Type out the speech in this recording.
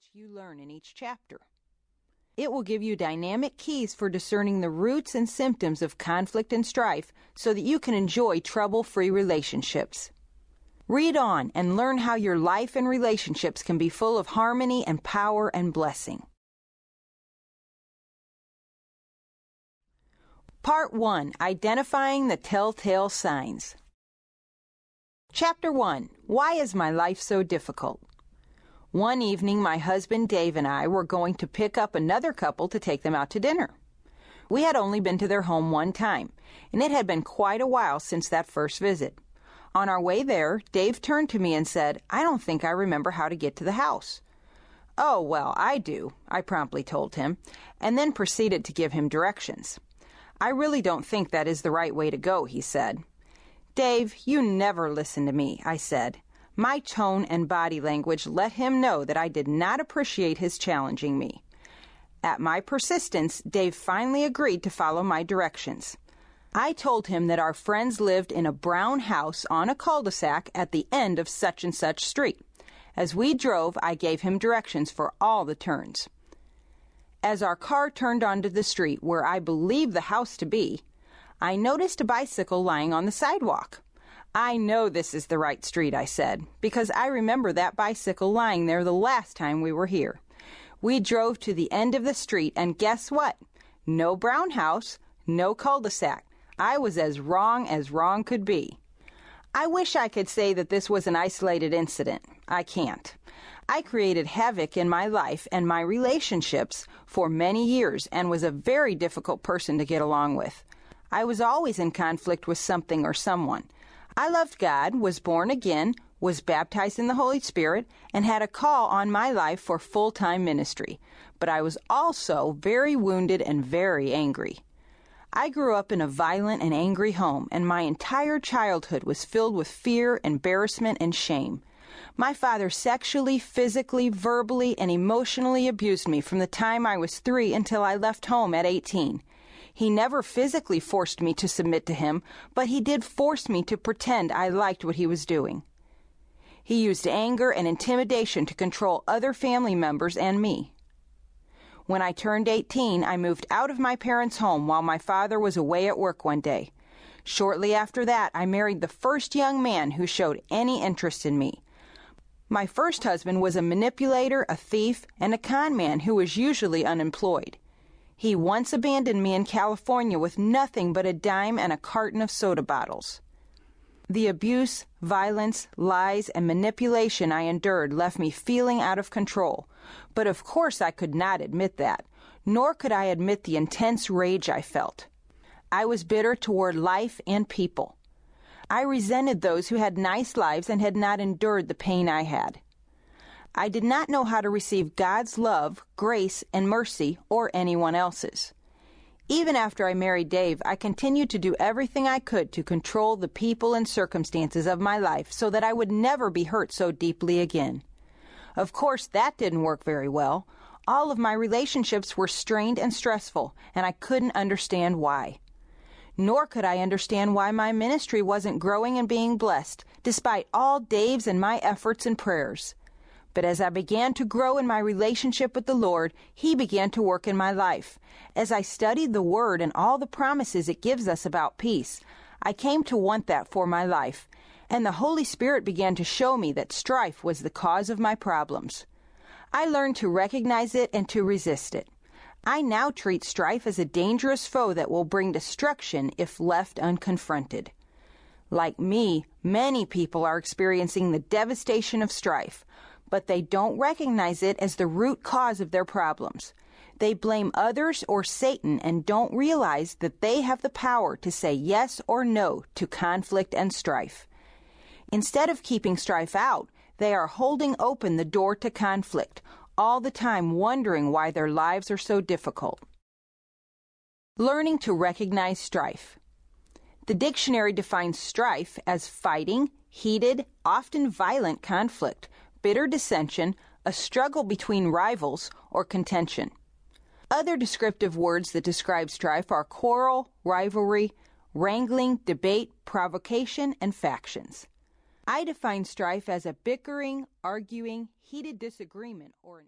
which you learn in each chapter. It will give you dynamic keys for discerning the roots and symptoms of conflict and strife so that you can enjoy trouble-free relationships. Read on and learn how your life and relationships can be full of harmony and power and blessing. Part 1. Identifying the Telltale Signs. Chapter 1. Why is my life so difficult? One evening, my husband Dave and I were going to pick up another couple to take them out to dinner. We had only been to their home one time, and it had been quite a while since that first visit. On our way there, Dave turned to me and said, "I don't think I remember how to get to the house." "Oh, well, I do," I promptly told him, and then proceeded to give him directions. "I really don't think that is the right way to go," he said. "Dave, you never listen to me," I said. My tone and body language let him know that I did not appreciate his challenging me. At my persistence, Dave finally agreed to follow my directions. I told him that our friends lived in a brown house on a cul-de-sac at the end of such and such street. As we drove, I gave him directions for all the turns. As our car turned onto the street where I believed the house to be, I noticed a bicycle lying on the sidewalk. "I know this is the right street," I said, because I remember that bicycle lying there the last time we were here. We drove to the end of the street, and guess what? No brown house, no cul-de-sac. I was as wrong could be. I wish I could say that this was an isolated incident. I can't. I created havoc in my life and my relationships for many years and was a very difficult person to get along with. I was always in conflict with something or someone. I loved God, was born again, was baptized in the Holy Spirit, and had a call on my life for full-time ministry. But I was also very wounded and very angry. I grew up in a violent and angry home, and my entire childhood was filled with fear, embarrassment, and shame. My father sexually, physically, verbally, and emotionally abused me from the time I was 3 until I left home at 18. He never physically forced me to submit to him, but he did force me to pretend I liked what he was doing. He used anger and intimidation to control other family members and me. When I turned 18, I moved out of my parents' home while my father was away at work one day. Shortly after that, I married the first young man who showed any interest in me. My first husband was a manipulator, a thief, and a con man who was usually unemployed. He once abandoned me in California with nothing but a dime and a carton of soda bottles. The abuse, violence, lies, and manipulation I endured left me feeling out of control. But of course I could not admit that, nor could I admit the intense rage I felt. I was bitter toward life and people. I resented those who had nice lives and had not endured the pain I had. I did not know how to receive God's love, grace, and mercy, or anyone else's. Even after I married Dave, I continued to do everything I could to control the people and circumstances of my life so that I would never be hurt so deeply again. Of course, that didn't work very well. All of my relationships were strained and stressful, and I couldn't understand why. Nor could I understand why my ministry wasn't growing and being blessed, despite all Dave's and my efforts and prayers. But as I began to grow in my relationship with the Lord, He began to work in my life. As I studied the Word and all the promises it gives us about peace, I came to want that for my life, and the Holy Spirit began to show me that strife was the cause of my problems. I learned to recognize it and to resist it. I now treat strife as a dangerous foe that will bring destruction if left unconfronted. Like me, many people are experiencing the devastation of strife, but they don't recognize it as the root cause of their problems. They blame others or Satan and don't realize that they have the power to say yes or no to conflict and strife. Instead of keeping strife out, they are holding open the door to conflict, all the time wondering why their lives are so difficult. Learning to recognize strife. The dictionary defines strife as fighting, heated, often violent conflict, bitter dissension, a struggle between rivals, or contention. Other descriptive words that describe strife are quarrel, rivalry, wrangling, debate, provocation, and factions. I define strife as a bickering, arguing, heated disagreement, or an